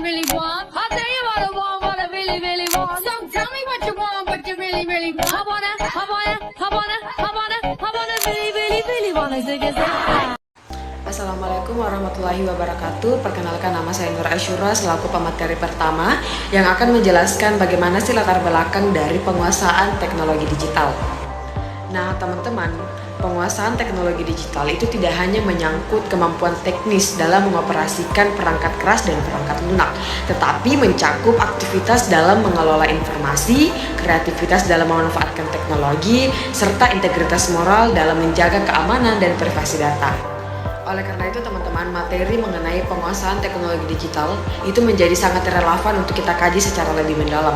really want. I'll tell you what I really want. So tell me what you want, what you really want. I wanna really wanna zig zag. Assalamualaikum warahmatullahi wabarakatuh. Perkenalkan, nama saya Nur Asyura selaku pemateri pertama yang akan menjelaskan bagaimana sih latar belakang dari penguasaan teknologi digital. Nah teman-teman, penguasaan teknologi digital itu tidak hanya menyangkut kemampuan teknis dalam mengoperasikan perangkat keras dan perangkat lunak, tetapi mencakup aktivitas dalam mengelola informasi, kreativitas dalam memanfaatkan teknologi, serta integritas moral dalam menjaga keamanan dan privasi data. Oleh karena itu teman-teman, materi mengenai penguasaan teknologi digital itu menjadi sangat relevan untuk kita kaji secara lebih mendalam.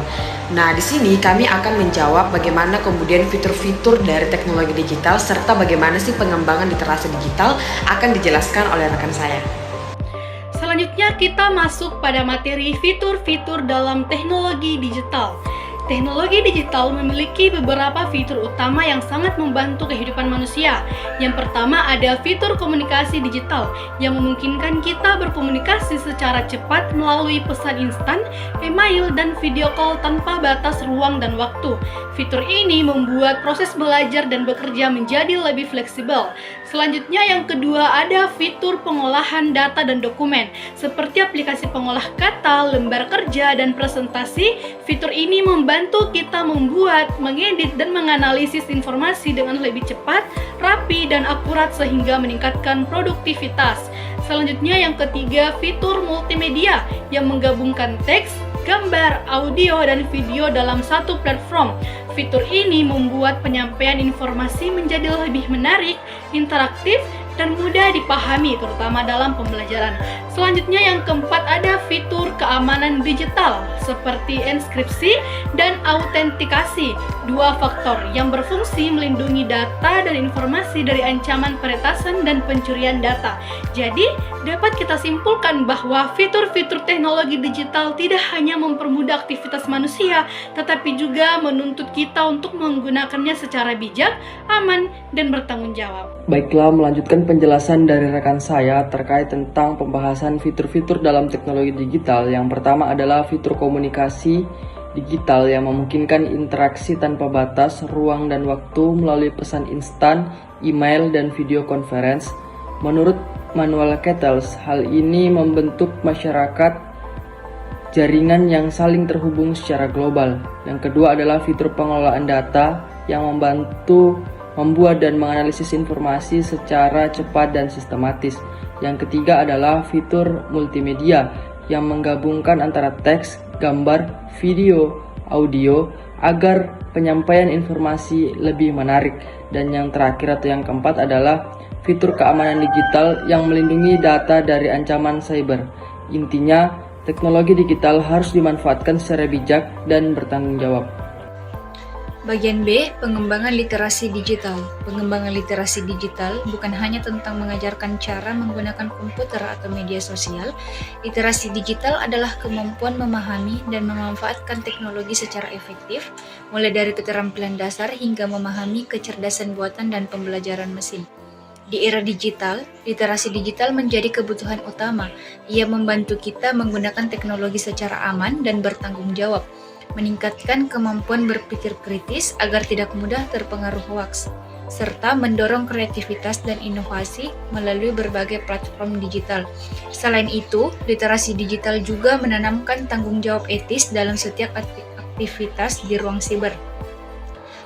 Nah, di sini kami akan menjawab bagaimana kemudian fitur-fitur dari teknologi digital serta bagaimana sih pengembangan literasi digital akan dijelaskan oleh rekan saya. Selanjutnya kita masuk pada materi fitur-fitur dalam teknologi digital. Teknologi digital memiliki beberapa fitur utama yang sangat membantu kehidupan manusia. Yang pertama ada fitur komunikasi digital yang memungkinkan kita berkomunikasi secara cepat melalui pesan instan, email, dan video call tanpa batas ruang dan waktu. Fitur ini membuat proses belajar dan bekerja menjadi lebih fleksibel. Selanjutnya yang kedua ada fitur pengolahan data dan dokumen. Seperti aplikasi pengolah kata, lembar kerja, dan presentasi, fitur ini membantu kita membuat, mengedit, dan menganalisis informasi dengan lebih cepat, rapi, dan akurat sehingga meningkatkan produktivitas. Selanjutnya yang ketiga, fitur multimedia yang menggabungkan teks, gambar, audio, dan video dalam satu platform. Fitur ini membuat penyampaian informasi menjadi lebih menarik, interaktif, dan mudah dipahami, terutama dalam pembelajaran. Selanjutnya yang keempat ada fitur keamanan digital seperti enkripsi dan autentikasi, dua faktor yang berfungsi melindungi data dan informasi dari ancaman peretasan dan pencurian data. Jadi, dapat kita simpulkan bahwa fitur-fitur teknologi digital tidak hanya mempermudah aktivitas manusia, tetapi juga menuntut kita untuk menggunakannya secara bijak, aman, dan bertanggung jawab. Baiklah, melanjutkan penjelasan dari rekan saya terkait tentang pembahasan fitur-fitur dalam teknologi digital. Yang pertama adalah fitur komunikasi digital yang memungkinkan interaksi tanpa batas, ruang, dan waktu melalui pesan instan, email, dan video conference. Menurut Manuel Kettles, hal ini membentuk masyarakat jaringan yang saling terhubung secara global. Yang kedua adalah fitur pengelolaan data yang membantu membuat dan menganalisis informasi secara cepat dan sistematis. Yang ketiga adalah fitur multimedia yang menggabungkan antara teks, gambar, video, audio agar penyampaian informasi lebih menarik. Dan yang terakhir atau yang keempat adalah fitur keamanan digital yang melindungi data dari ancaman cyber. Intinya, teknologi digital harus dimanfaatkan secara bijak dan bertanggung jawab. Bagian B, pengembangan literasi digital. Pengembangan literasi digital bukan hanya tentang mengajarkan cara menggunakan komputer atau media sosial. Literasi digital adalah kemampuan memahami dan memanfaatkan teknologi secara efektif, mulai dari keterampilan dasar hingga memahami kecerdasan buatan dan pembelajaran mesin. Di era digital, literasi digital menjadi kebutuhan utama. Ia membantu kita menggunakan teknologi secara aman dan bertanggung jawab, meningkatkan kemampuan berpikir kritis agar tidak mudah terpengaruh hoaks, serta mendorong kreativitas dan inovasi melalui berbagai platform digital. Selain itu, literasi digital juga menanamkan tanggung jawab etis dalam setiap aktivitas di ruang siber.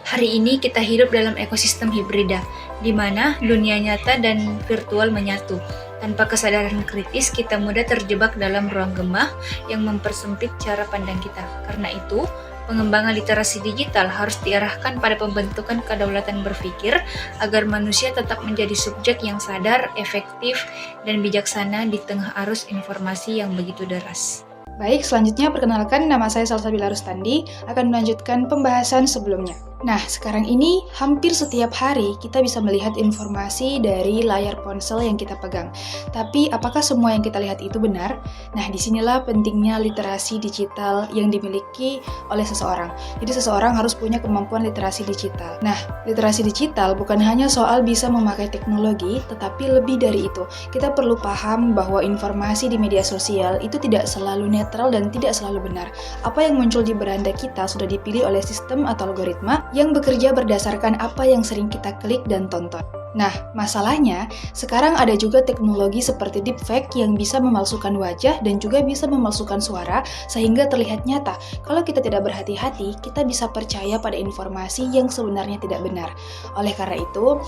Hari ini kita hidup dalam ekosistem hibrida, di mana dunia nyata dan virtual menyatu. Tanpa kesadaran kritis, kita mudah terjebak dalam ruang gemah yang mempersempit cara pandang kita. Karena itu, pengembangan literasi digital harus diarahkan pada pembentukan kedaulatan berpikir agar manusia tetap menjadi subjek yang sadar, efektif, dan bijaksana di tengah arus informasi yang begitu deras. Baik, selanjutnya perkenalkan, nama saya Salsabila Rustandi akan melanjutkan pembahasan sebelumnya. Nah, sekarang ini hampir setiap hari kita bisa melihat informasi dari layar ponsel yang kita pegang. Tapi apakah semua yang kita lihat itu benar? Nah, disinilah pentingnya literasi digital yang dimiliki oleh seseorang. Jadi seseorang harus punya kemampuan literasi digital. Nah, literasi digital bukan hanya soal bisa memakai teknologi, tetapi lebih dari itu. Kita perlu paham bahwa informasi di media sosial itu tidak selalu netral dan tidak selalu benar. Apa yang muncul di beranda kita sudah dipilih oleh sistem atau algoritma yang bekerja berdasarkan apa yang sering kita klik dan tonton. Nah, masalahnya, sekarang ada juga teknologi seperti deepfake yang bisa memalsukan wajah dan juga bisa memalsukan suara sehingga terlihat nyata. Kalau kita tidak berhati-hati, kita bisa percaya pada informasi yang sebenarnya tidak benar. Oleh karena itu,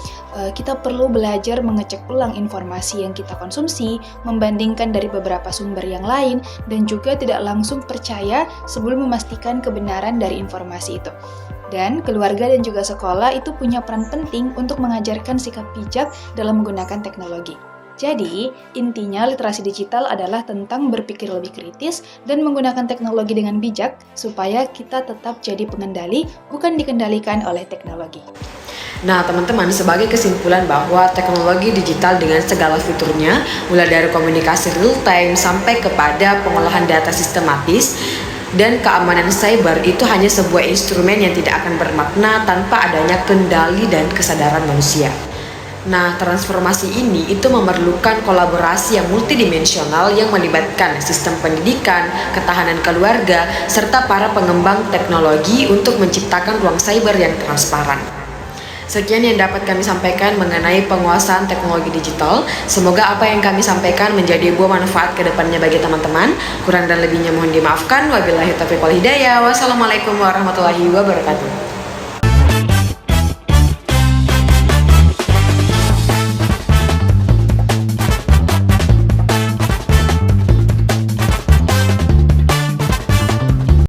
kita perlu belajar mengecek ulang informasi yang kita konsumsi, membandingkan dari beberapa sumber yang lain, dan juga tidak langsung percaya sebelum memastikan kebenaran dari informasi itu. Dan keluarga dan juga sekolah itu punya peran penting untuk mengajarkan sikap bijak dalam menggunakan teknologi. Jadi, intinya literasi digital adalah tentang berpikir lebih kritis dan menggunakan teknologi dengan bijak supaya kita tetap jadi pengendali, bukan dikendalikan oleh teknologi. Nah, teman-teman, sebagai kesimpulan bahwa teknologi digital dengan segala fiturnya, mulai dari komunikasi real time sampai kepada pengolahan data sistematis, dan keamanan cyber itu hanya sebuah instrumen yang tidak akan bermakna tanpa adanya kendali dan kesadaran manusia. Nah, transformasi ini itu memerlukan kolaborasi yang multidimensional yang melibatkan sistem pendidikan, ketahanan keluarga, serta para pengembang teknologi untuk menciptakan ruang cyber yang transparan. Sekian yang dapat kami sampaikan mengenai penguasaan teknologi digital. Semoga apa yang kami sampaikan menjadi buah manfaat ke depannya bagi teman-teman. Kurang dan lebihnya mohon dimaafkan. Wabillahi taufiq wal hidayah. Wassalamualaikum warahmatullahi wabarakatuh.